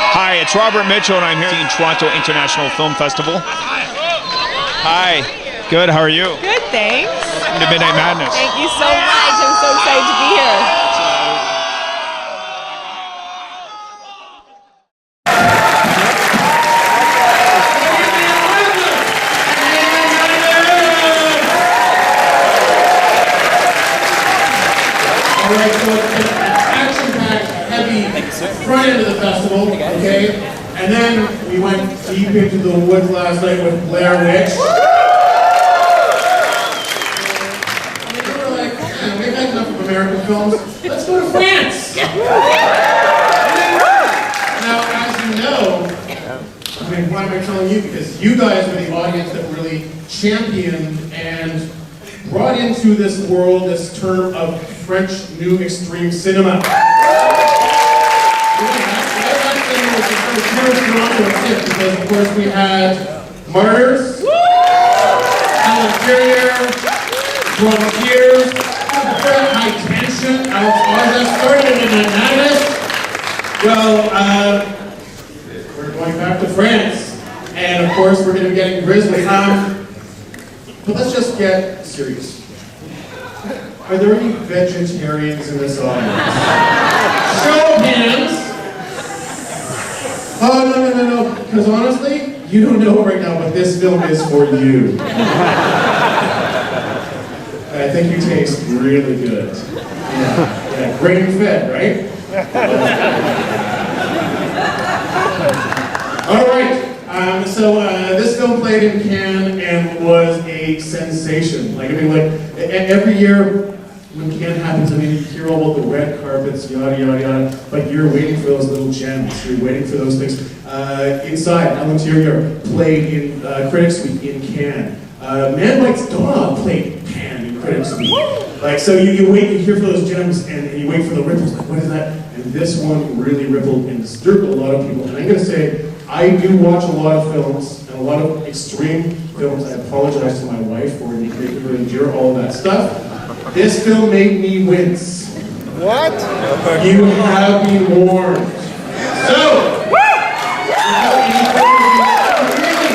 Hi, it's Robert Mitchell, and I'm here at the Toronto International Film Festival. Hi. Good, how are you? Good, thanks. Welcome to Midnight Madness. Thank you so much. I'm so excited to be here. All right, so it's an action-packed, heavy front end of the festival, okay? And then we went deep into the woods last night with Blair Witch. And we were like, man, we've had enough of American films. Let's go to France! Now, as you know, I mean, why am I telling you? Because you guys were the audience that really championed and brought into this world this term of French New Extreme Cinema. Because of course we had Martyrs, Alan Carrier, Volunteers, High Tension, Alex Oza started in Madness. Well, we're going back to France, and of course we're going to be getting grisly. But let's just get serious. Are there any vegetarians in this audience? Show of hands. Oh, no. Because honestly, you don't know right now, but this film is for you. I think you taste really good. Yeah, grain-fed, right? All right. So this film played in Cannes and was a sensation. Like, I mean, like every year when Cannes happens, I mean, you hear all about the red carpets, yada yada yada. But you're waiting for those little gems. You're waiting for those things. Inside, Alan Carrier played in Critics Week in Cannes. Man Bites Dog played Cannes in Critics Week. Like, so you wait, you hear for those gems, and you wait for the ripples. Like, what is that? And this one really rippled and disturbed a lot of people. And I'm gonna say, I do watch a lot of films, and a lot of extreme films. I apologize to my wife for making her endure all of that stuff. This film made me wince. What? You have been warned. So,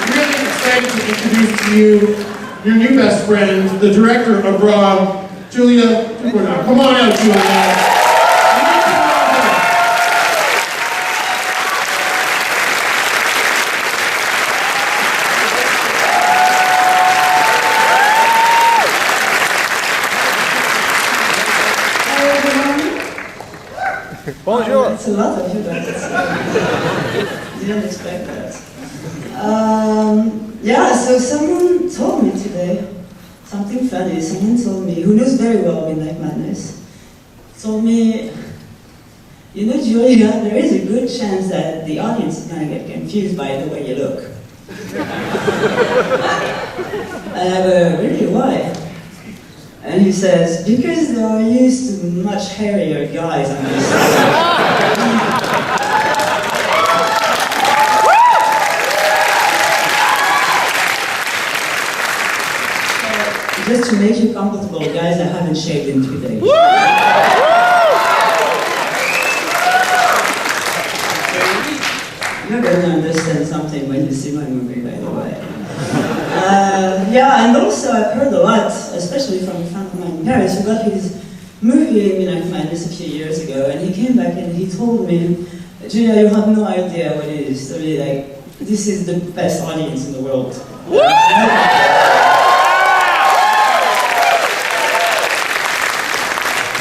really excited to introduce to you your new best friend, the director of Raw, Julia Ducournau. Come on out, Julia. Bonjour. It's a lot of you guys. Didn't expect that. Yeah, so someone told me today something funny. Someone told me, who knows very well Midnight Madness, told me, you know, Julia, there is a good chance that the audience is going to get confused by the way you look. And I go, really, why? And he says, because they are used to much hairier guys on this side. So, just to make you comfortable, guys, I haven't shaved in 2 days. You're going to understand something when you see my movie, by the way. Yeah, and also I've heard a lot, especially from a friend of mine in Paris, who got his movie Midnight Madness a few years ago, and he came back and he told me, Julia, you have no idea what it is. So really, like, this is the best audience in the world.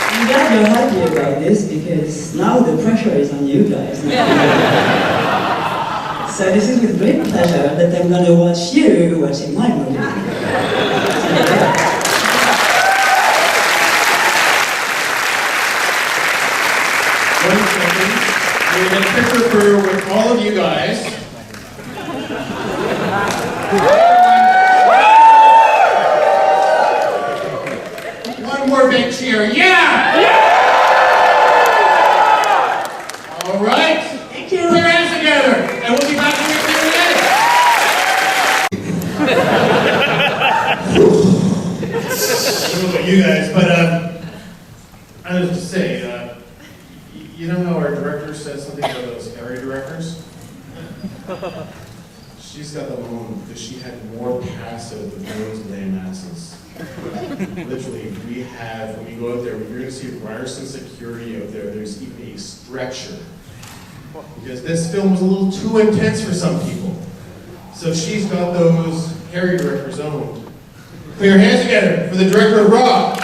I'm glad you're happy about this, because now the pressure is on you guys. So this is with great pleasure that I'm going to watch you watching my movie. One second. We're going to picture for with all of you guys. One more big cheer. Yeah! All right. Put your hands together, and we'll be back in a few minutes. I don't know about you guys, but I was just saying, you know how our director says something about those area directors? She's got the moon because she had more passive than those lame asses. Literally, when you go out there, you're going to see Ryerson security out there. There's even a stretcher. Because this film was a little too intense for some people. So she's got those area directors owned. Put your hands together for the director of Raw.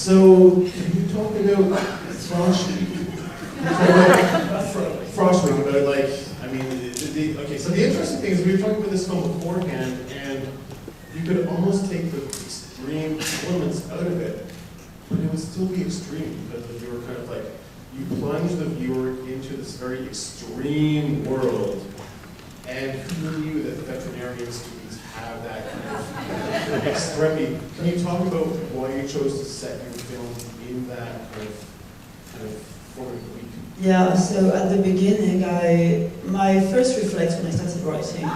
So, can you talk about Frost Week? Frost Week, about like, I mean, okay, so the interesting thing is we were talking about this film beforehand, and you could almost take the extreme elements out of it, but it would still be extreme, because the viewer kind of like, you plunge the viewer into this very extreme world, and who knew that veterinarian students have that kind of extremity? Can you talk about why you chose to set your film in that kind of form of week? Yeah, so at the beginning, my first reflex when I started writing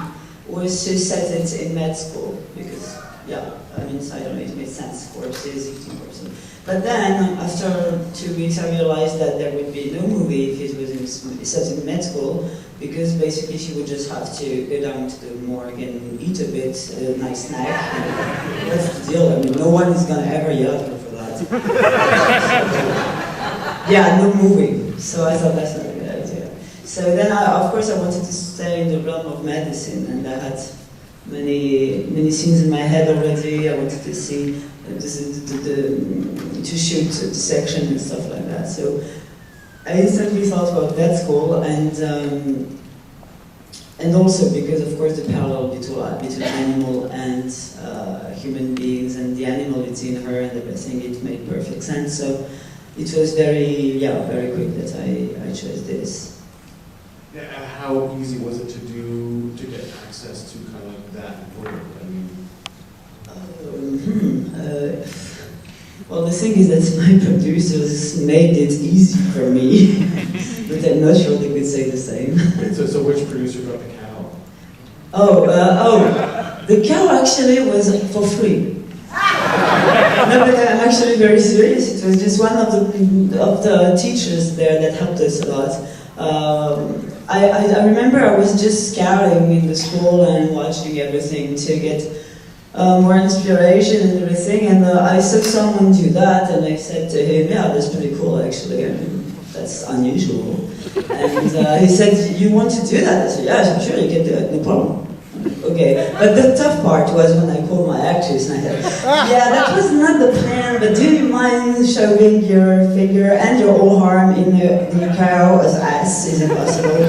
was to set it in med school, because, yeah, I mean, I don't know, it made sense, courses, 16 courses. But then, after 2 weeks, I realized that there would be no movie if it was set in med school, because basically she would just have to go down to the morgue and eat a bit, a nice snack. What's the deal? I mean, no one is going to ever yell at her for that. Yeah, no movie. So I thought that's not a good idea. So then, of course, I wanted to stay in the realm of medicine, and I had many scenes in my head already. I wanted to see, to shoot the section and stuff like that. So I instantly thought about vet school, and also because, of course, the parallel between animal and human beings, and the animality in her and everything, it made perfect sense. So it was very quick that I chose this. Yeah, and how easy was it to get access to kind of like that world? I mean, well, the thing is that my producers made it easy for me, but I'm not sure they could say the same. So which producer got the cow? The cow actually was for free. No, but I'm actually very serious. It was just one of the teachers there that helped us a lot. I remember I was just scouting in the school and watching everything to get more inspiration and everything, and I saw someone do that, and I said to him, yeah, that's pretty cool actually. I mean, that's unusual. And he said, you want to do that? I said, yeah, sure, you can do it, no problem. Okay, but the tough part was when I called my actress and I said, yeah, that was not the plan, but do you mind showing your finger and your whole arm in the cow's ass? Is it possible?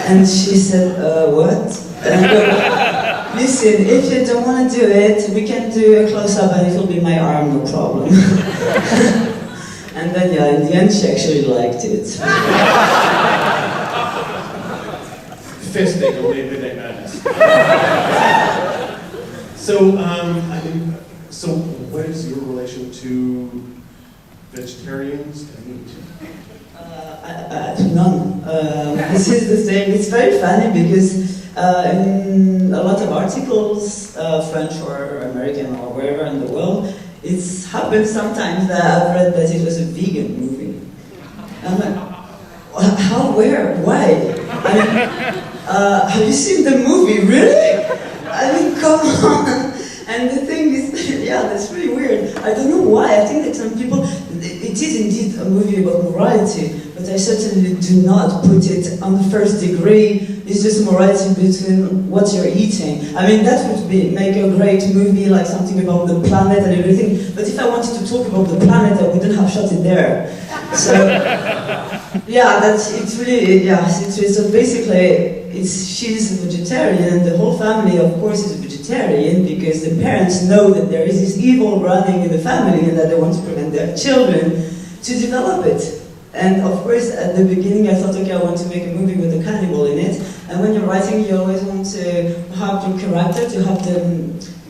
And she said, what? And I go, listen, if you don't want to do it, we can do a close-up and it'll be my arm, no problem. And then, yeah, in the end, she actually liked it. Fisting only Midnight Madness. So, I mean, so what is your relation to vegetarians and meat? None. This is the thing. It's very funny because in a lot of articles, French or American or wherever in the world, it's happened sometimes that I've read that it was a vegan movie. I'm like, how, where, why? I mean, have you seen the movie? Really? I mean, come on. And the thing is, yeah, that's really weird. I don't know why. I think that some people, it is indeed a movie about morality, but I certainly do not put it on the first degree. It's just morality between what you're eating. I mean, that would make a great movie, like something about the planet and everything. But if I wanted to talk about the planet, I wouldn't have shot it there. So, yeah, it's really, yeah. So basically, she's a vegetarian, and the whole family, of course, is a vegetarian because the parents know that there is this evil running in the family and that they want to prevent their children to develop it. And of course, at the beginning, I thought, okay, I want to make a movie with a cannibal in it. And when you're writing, you always want to have your character, to have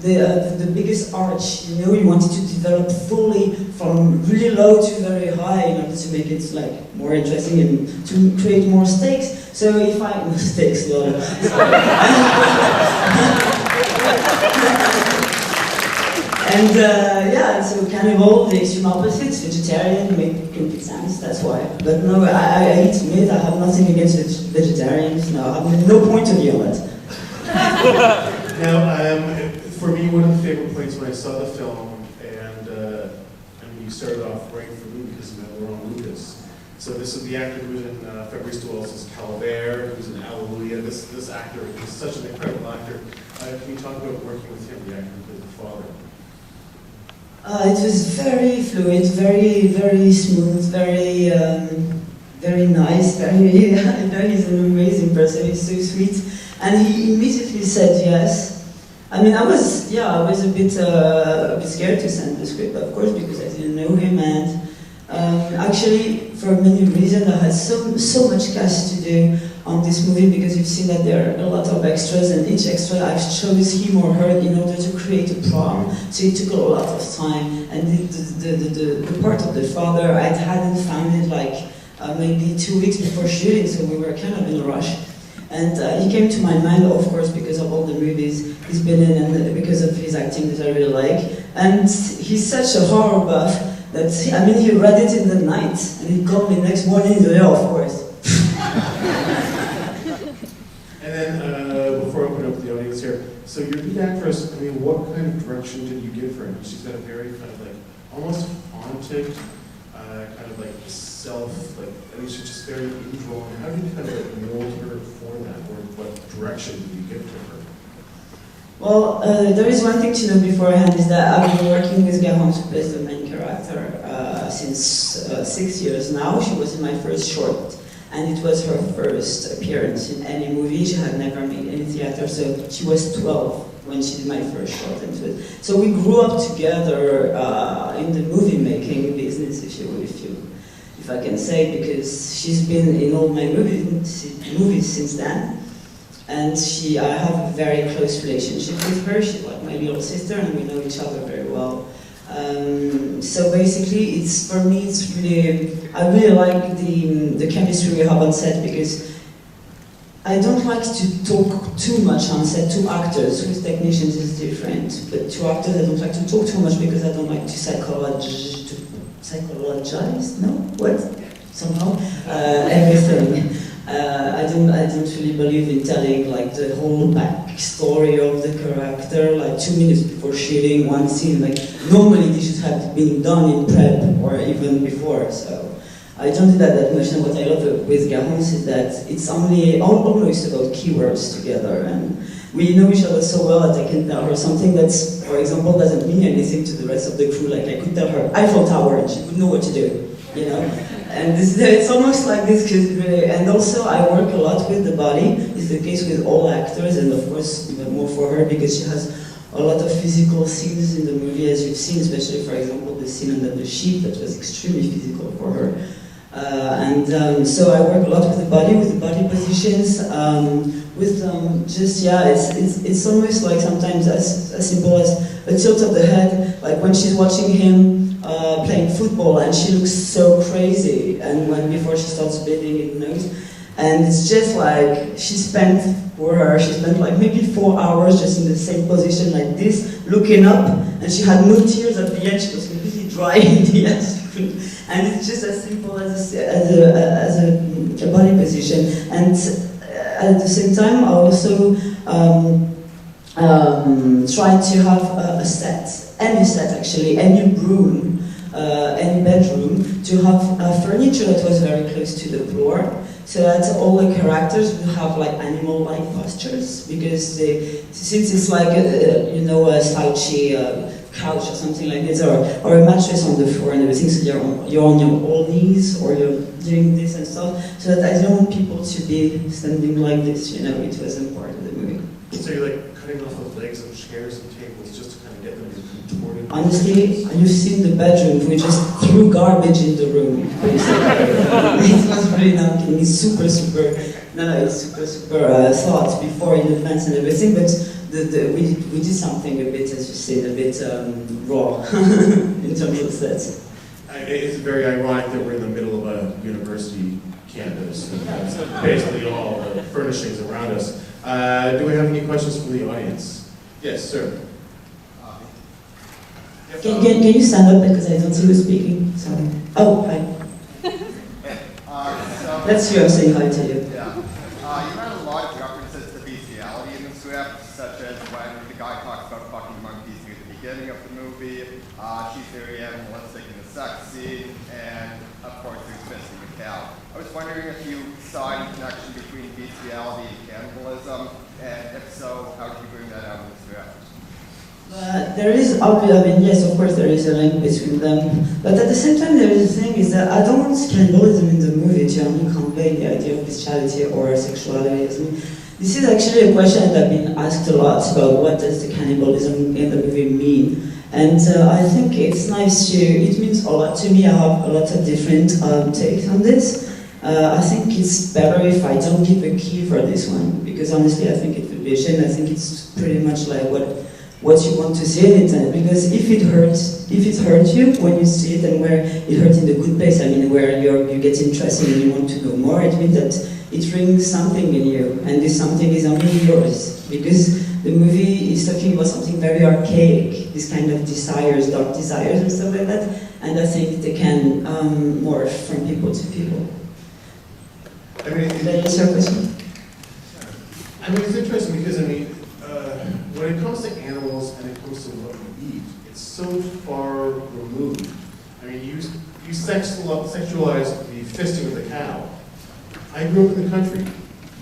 the biggest arch, you know, you wanted to develop fully from really low to very high in order to make it like more interesting and to create more stakes. So if I stakes, lol. And yeah, so cannibal, the extreme opposites, vegetarian, make complete sense, that's why. But no, I eat meat, I have nothing against vegetarians, no, I have no point of view on it. Now, for me, one of the favorite points when I saw the film, and you started off writing for me because of Laurent Lucas. So this is the actor who was in Fabrice Dewaltz's Calvaire, who's in Alleluia. This actor is such an incredible actor. Can you talk about working with him, the actor who played the father? It was very fluid, very, very smooth, very, very nice. Very, I know he's an amazing person. He's so sweet, and he immediately said yes. I mean, I was a bit scared to send the script, of course, because I didn't know him, and actually, for many reasons, I had so much cast to do on this movie, because you've seen that there are a lot of extras, and each extra I chose him or her in order to create a prom. So it took a lot of time, and the part of the father, I hadn't found it like maybe 2 weeks before shooting, so we were kind of in a rush. And he came to my mind, of course, because of all the movies he's been in, and because of his acting that I really like. And he's such a horror buff that, he read it in the night, and he called me next morning and said, yeah, of course. And then, before I open up the audience here, so your lead actress, what kind of direction did you give her? She's got a very kind of like, almost haunted, kind of like she's just very indrawn. How did you kind of like mold her for that, or what direction did you give to her? Well, there is one thing to know beforehand, is that I've been working with Garance, who plays the main character, since 6 years now. She was in my first short, and it was her first appearance in any movie. She had never made any theater, so she was 12 when she did my first short. So we grew up together in the movie making business, if I can say, because she's been in all my movies since then. And I have a very close relationship with her. She's like my little sister, and we know each other very well. So basically, for me, I really like the chemistry we have on set, because I don't like to talk too much on set. Two actors, with technicians is different, but two actors, I don't like to talk too much because I don't like to psychologize, no? What? Somehow? Everything. I don't really believe in telling like the whole backstory of the character, like 2 minutes before shooting one scene. Like normally this should have been done in prep or even before. So I don't do that much. And what I love with Garance is that it's only almost about keywords together, and we know each other so well that I can tell her something that's, for example, doesn't mean anything to the rest of the crew. Like I could tell her Eiffel Tower, and she would know what to do, you know. And it's almost like this, and also I work a lot with the body. It's the case with all actors, and of course even more for her, because she has a lot of physical scenes in the movie, as you've seen, especially, for example, the scene under the sheep that was extremely physical for her. So I work a lot with the body positions, it's almost like sometimes as simple as a tilt of the head, like when she's watching him playing football and she looks so crazy, and before she starts bleeding in the nose, and it's just like she spent like maybe 4 hours just in the same position like this, looking up, and she had no tears at the end. She was completely dry in the end. And it's just as simple as a body position. And at the same time, I also try to have a set, any room, any bedroom, to have furniture that was very close to the floor, so that all the characters would have like animal-like postures, because since it's like a slouchy couch or something like this, or a mattress on the floor and everything, so you're on your old knees, or you're doing this and stuff, so that I don't want people to be standing like this, it wasn't part of the movie. So you're like cutting off the legs of chairs and tables just to kind of get them contorted? Honestly, you've seen the bedroom, we just threw garbage in the room, basically. It was really not it's super thought before in advance and everything, but we did something a bit, as you said, a bit raw in terms of sets. It's very ironic that we're in the middle of a university campus. That's basically all the furnishings around us. Do we have any questions from the audience? Yes, sir. Can you stand up because I don't see who's speaking? Sorry. Oh, hi. That's you, I'm saying hi to you. Yeah. You had a lot of references to bestiality in the script, such as when the guy talks about fucking monkeys at the beginning of the movie, she's very animalistic in the sex scene, and of course there's fisting a cow. I was wondering if you saw any connection between bestiality and cannibalism, and if so, how did you bring that out in the script? There is, yes, of course there is a link between them, but at the same time there is a thing is that I don't want cannibalism in the movie to only convey the idea of bestiality or sexuality. This is actually a question that I've been asked a lot about what does the cannibalism in the movie mean, and I think it's nice it means a lot to me. I have a lot of different takes on this. I think it's better if I don't give a key for this one, because honestly I think it would be a shame. I think it's pretty much like what you want to see in it, because if it hurts you when you see it, and where it hurts in the good place, where you get interested and you want to know more, it means that it brings something in you, and this something is only yours, because the movie is talking about something very archaic, this kind of desires, dark desires and stuff like that, and I think they can morph from people to people. Did that answer your question? It's interesting because, when it comes to animals and it comes to what we eat, it's so far removed. You sexualize the fisting of the cow. I grew up in the country.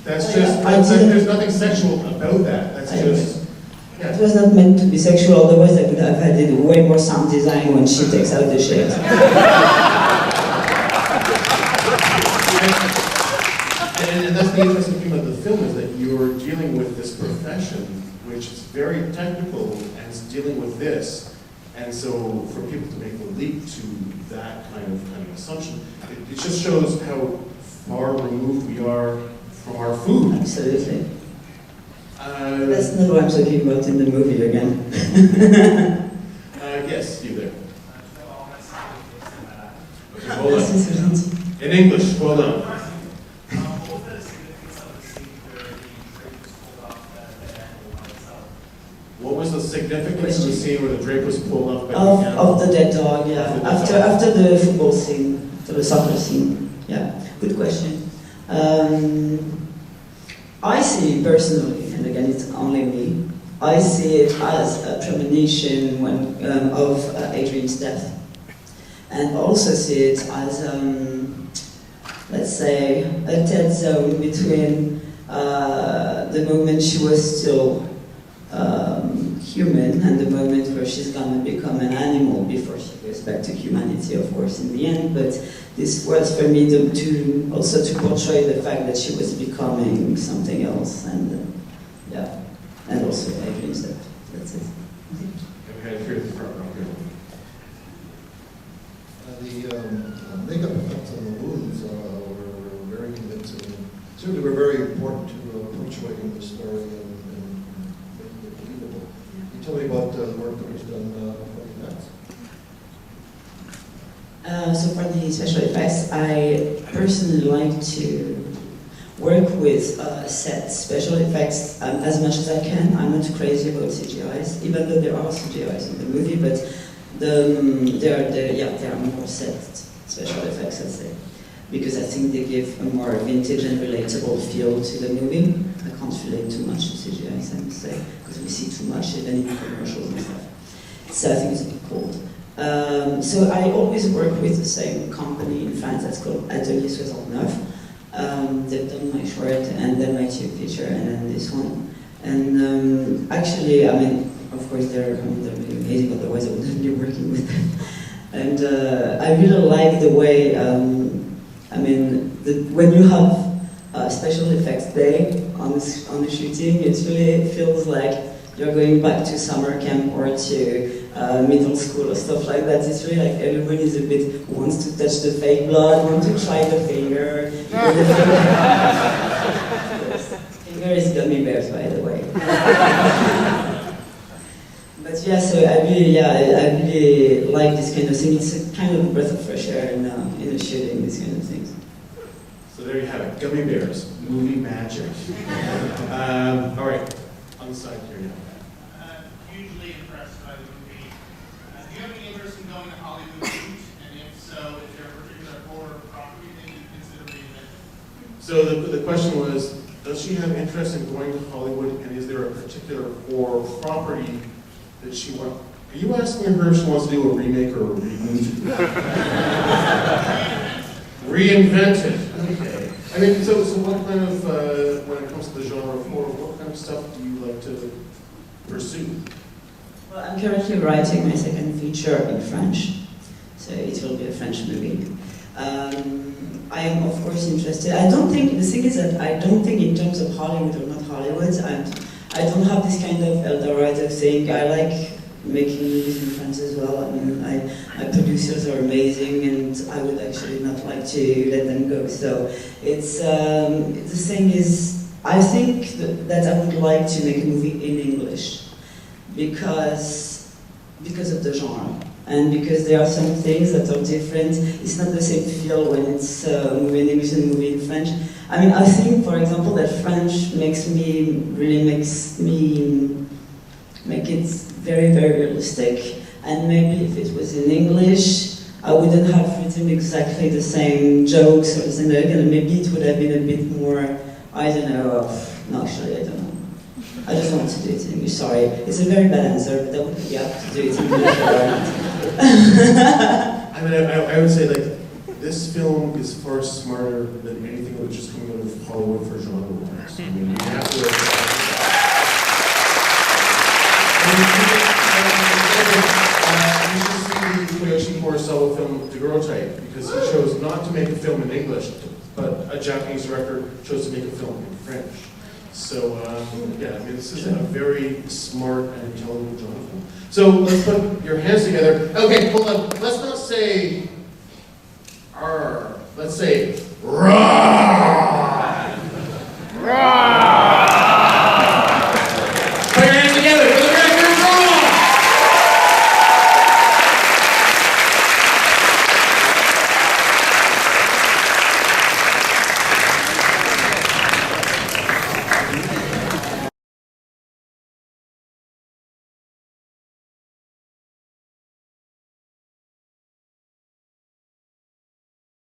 That's just, there's nothing sexual about that. That's just, yeah. It was not meant to be sexual, otherwise I could have had it way more sound design when she takes out the shit. And that's the interesting thing about the film, is that you're dealing with this profession which is very technical and is dealing with this. And so for people to make the leap to that kind of assumption, it just shows how far removed we are from our food. Absolutely. That's not what I'm talking about in the movie again. Yes, you there. Okay, hold on. In English, hold on. What was the significance of the scene where the drape was pulled up by the camera? Of the dead dog, yeah. After the football scene, after the soccer scene, yeah. Good question. I see personally, and again it's only me, I see it as a premonition of Adrian's death. And also see it as, let's say, a dead zone between the moment she was still human and the moment where she's gonna become an animal before she goes back to humanity, of course, in the end. But this was for me to portray the fact that she was becoming something else, and yeah, and also Adrian's death. That's it. Okay, here's the front row here. The makeup effects on the wounds were very convincing. Certainly were very important to punctuating the story and making it believable. Can you tell me about the work that was done for the effects? So for the special effects, I personally like to work with set special effects as much as I can. I'm not crazy about CGIs, even though there are CGIs in the movie, but there are more set special effects, I'd say, because I think they give a more vintage and relatable feel to the movie. I can't relate too much to CGIs, I must say, because we see too much even in commercials and stuff. So I think it's a bit cold. So I always work with the same company in France that's called Atelier 69. They've done my short and then my tube feature and then this one. And actually, of course they're really amazing, otherwise I wouldn't be working with them. And I really like the way, when you have special effects day on the shooting, it really feels like you're going back to summer camp or to middle school or stuff like that. It's really like everybody is a bit wants to touch the fake blood, wants to try the finger. Finger is gummy bears, by the way. yeah, so I really like this kind of thing. It's a kind of breath of fresh air in the shooting, these kind of things. So there you have it, Gummy Bears, movie magic. All right, on the side here, yeah. Hugely impressed by the movie. Do you have any interest in going to Hollywood shoot? And if so, is there a particular horror property that you consider reinventing? So the question was, does she have interest in going to Hollywood, and is there a particular horror property that she wants? Are you asking her if she wants to do a remake or a reboot? Reinvent it. Okay. I mean, so what kind of, when it comes to the genre of horror, what kind of stuff do you like to pursue? Well, I'm currently writing my second feature in French, so it will be a French movie. I am, of course, interested. The thing is that I don't think in terms of Hollywood or not Hollywood, I don't have this kind of Eldorado thing. I like making movies in France as well. I mean, my producers are amazing, and I would actually not like to let them go. So it's, the thing is, I think that I would like to make a movie in English because of the genre. And because there are some things that are different, it's not the same feel when it's a movie in English and a movie in French. I mean, I think, for example, that French makes make it very, very realistic. And maybe if it was in English, I wouldn't have written exactly the same jokes or the same, and maybe it would have been a bit more, I don't know, no, actually, I don't know. I just want to do it in English, sorry. It's a very bad answer, but I would be up to do it in English. I mean, I would say, like, this film is far smarter than anything that was just coming out of Hollywood for genre-wise. I mean, you have to... You should see Koyoshi Kurosawa film Daguerreotype, because he chose not to make a film in English, but a Japanese director chose to make a film in French. So, yeah, I mean, this is a very smart and intelligent genre film. So, let's put your hands together. Okay, hold on. Let's not say R. Let's say RAW.